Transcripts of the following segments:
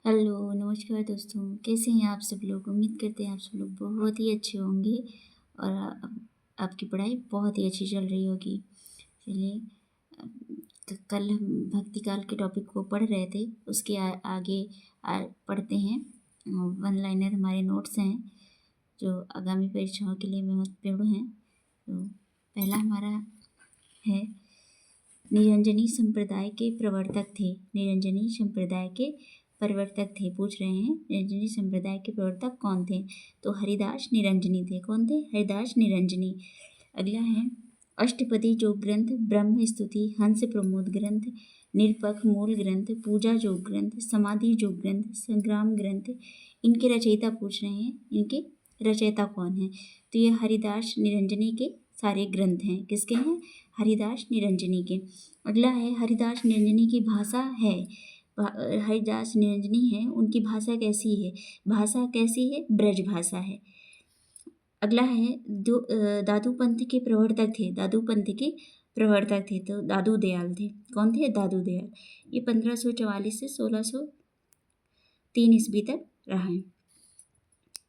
Hello, नमस्कार दोस्तों, कैसे हैं आप सब लोग? उम्मीद करते हैं आप सब लोग बहुत ही अच्छे होंगे और आपकी पढ़ाई बहुत ही अच्छी चल रही होगी। चलिए, कल हम भक्ति काल के टॉपिक को पढ़ रहे थे, उसके आगे पढ़ते हैं। वन लाइनर हमारे नोट्स हैं जो आगामी परीक्षाओं के लिए महत्वपूर्ण हैं। तो पहला हमारा है, निरंजनी संप्रदाय के प्रवर्तक थे। निरंजनी संप्रदाय के प्रवर्तक थे। पूछ रहे हैं निरंजनी संप्रदाय के प्रवर्तक कौन थे? तो हरिदास निरंजनी थे। कौन थे? हरिदास निरंजनी। अगला है, अष्टपदी जो ग्रंथ, ब्रह्म स्तुति, हंस प्रमोद ग्रंथ, निरपक्ष मूल ग्रंथ, पूजा जो ग्रंथ, समाधि जो ग्रंथ, संग्राम ग्रंथ, इनके रचयिता पूछ रहे हैं। इनके रचयिता कौन है? तो ये हरिदास निरंजनी के सारे ग्रंथ हैं। किसके हैं? हरिदास निरंजनी के। अगला है, हरिदास निरंजनी की भाषा है। हरिदास निरंजनी है, उनकी भाषा कैसी है? भाषा कैसी है? ब्रज भाषा है। अगला है, दादू पंथ के प्रवर्तक थे। दादू पंथ के प्रवर्तक थे तो दादू दयाल थे। कौन थे? दादू दयाल। ये 1544 से 1603 ईस्वी तक रहा है।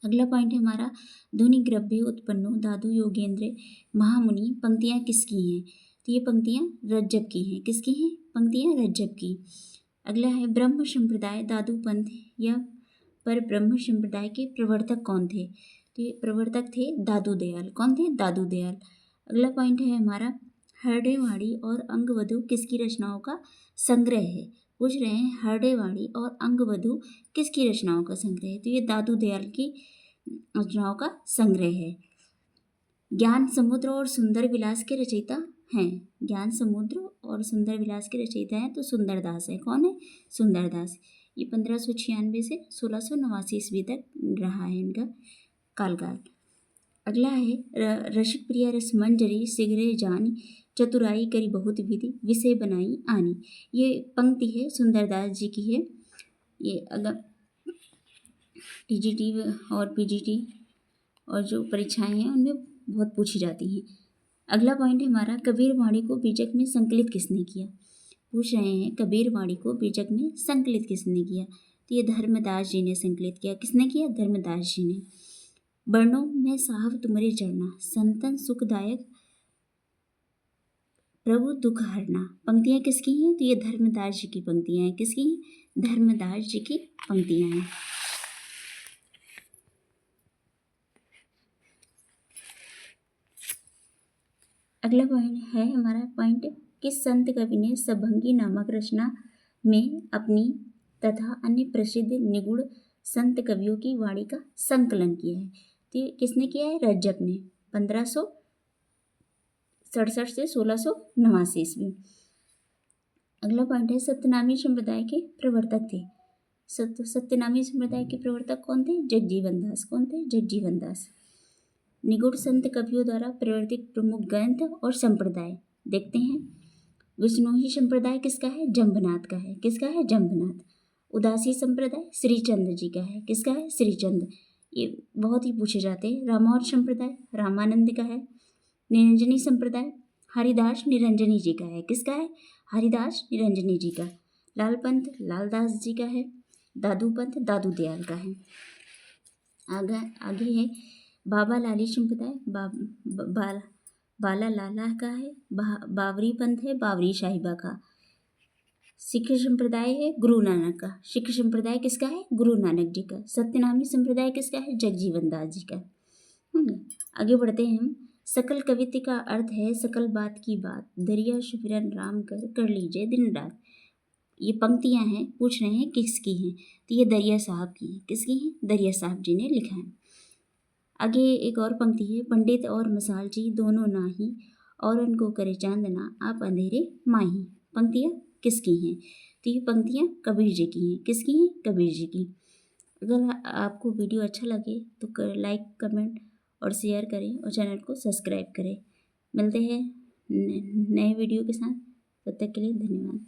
अगला पॉइंट है हमारा, ध्वनि ग्रव्य उत्पन्नो दादू योगेंद्र महामुनि। पंक्तियाँ किसकी हैं? तो ये पंक्तियाँ रज्जब की हैं। किसकी हैं? पंक्तियाँ रज्जब की। अगला है, ब्रह्म संप्रदाय दादू पंथ या पर ब्रह्म संप्रदाय के प्रवर्तक कौन थे? तो ये प्रवर्तक थे दादू दयाल। कौन थे? दादू दयाल। अगला पॉइंट है हमारा, हरडेवाड़ी और अंगवधु किसकी रचनाओं का संग्रह है? पूछ रहे हैं हरडेवाड़ी और अंगवधु किसकी रचनाओं का संग्रह है? तो ये दादू दयाल की रचनाओं का संग्रह है। ज्ञान समुद्र और सुंदर विलास के रचयिता हैं। ज्ञान समुद्र और सुंदर विलास के रचयिता हैं तो सुंदरदास है। कौन है? सुंदरदास। ये 1596 से 1689 ईस्वी तक रहा है इनका कालकाल। अगला है, रसिक प्रिया रस मंजरी सिगरे जानी, चतुराई करी बहुत विधि, विषय बनाई आनी। ये पंक्ति है सुंदरदास जी की है। ये अगर टीजीटी और पीजीटी और जो परीक्षाएं हैं उनमें बहुत पूछी जाती हैं। अगला पॉइंट है हमारा, कबीर वाणी को बीजक में संकलित किसने किया? पूछ रहे हैं कबीर वाणी को बीजक में संकलित किसने किया? तो ये धर्मदास जी ने संकलित किया। किसने किया? धर्मदास जी ने। वर्णों में साहब तुम्हारे चरना, संतन सुखदायक प्रभु दुख हरना। पंक्तियाँ किसकी हैं? तो ये धर्मदास जी की पंक्तियाँ हैं। किसकी हैं? धर्मदास जी की पंक्तियाँ हैं। अगला पॉइंट है हमारा पॉइंट, किस संत कवि ने सभंगी नामक रचना में अपनी तथा अन्य प्रसिद्ध निगुण संत कवियों की वाणी का संकलन किया है? तो ये किसने किया है? रज्जब ने 1567 से 1689 ईस्वी। अगला पॉइंट है, सत्यनामी संप्रदाय के प्रवर्तक थे। सत्यनामी संप्रदाय के प्रवर्तक कौन थे? जगजीवन दास। कौन थे? जगजीवन दास। निगुण संत कवियों द्वारा प्रवर्तित प्रमुख ग्रंथ और संप्रदाय देखते हैं। विष्णोही संप्रदाय किसका है? जम्बनाथ का है। किसका है? जम्बनाथ। उदासी संप्रदाय श्रीचंद्र जी का है। किसका है? श्रीचंद्र। ये बहुत ही पूछे जाते हैं। रामावत संप्रदाय रामानंद का है। निरंजनी संप्रदाय हरिदास निरंजनी जी का है। किसका है? हरिदास निरंजनी जी का। लाल पंथ लालदास जी का है। दादू पंथ दादू दयाल का है। आगे है, बाबा लाली संप्रदाय बाला लाला का है। बावरी पंथ है बावरी साहिबा का। सिख संप्रदाय है गुरु नानक का। सिख संप्रदाय किसका है? गुरु नानक जी का। सत्यनामी संप्रदाय किसका है? जगजीवन दास जी का। आगे बढ़ते हैं हम। सकल कवित्व का अर्थ है सकल बात की बात, दरिया सुमिरन राम कर लीजिए दिन रात। ये पंक्तियां हैं, पूछ रहे हैं किसकी हैं? तो ये दरिया साहब की हैं। किसकी हैं? दरिया साहब जी ने लिखा है। आगे एक और पंक्ति है, पंडित और मसाल जी दोनों नाही, और उनको करे चांदना आप अंधेरे माही। पंक्तियाँ किसकी हैं? तो ये पंक्तियाँ कबीर जी की हैं। किसकी हैं? कबीर जी की। अगर आपको वीडियो अच्छा लगे तो लाइक कमेंट और शेयर करें और चैनल को सब्सक्राइब करें। मिलते हैं नए वीडियो के साथ, तब तक के लिए धन्यवाद।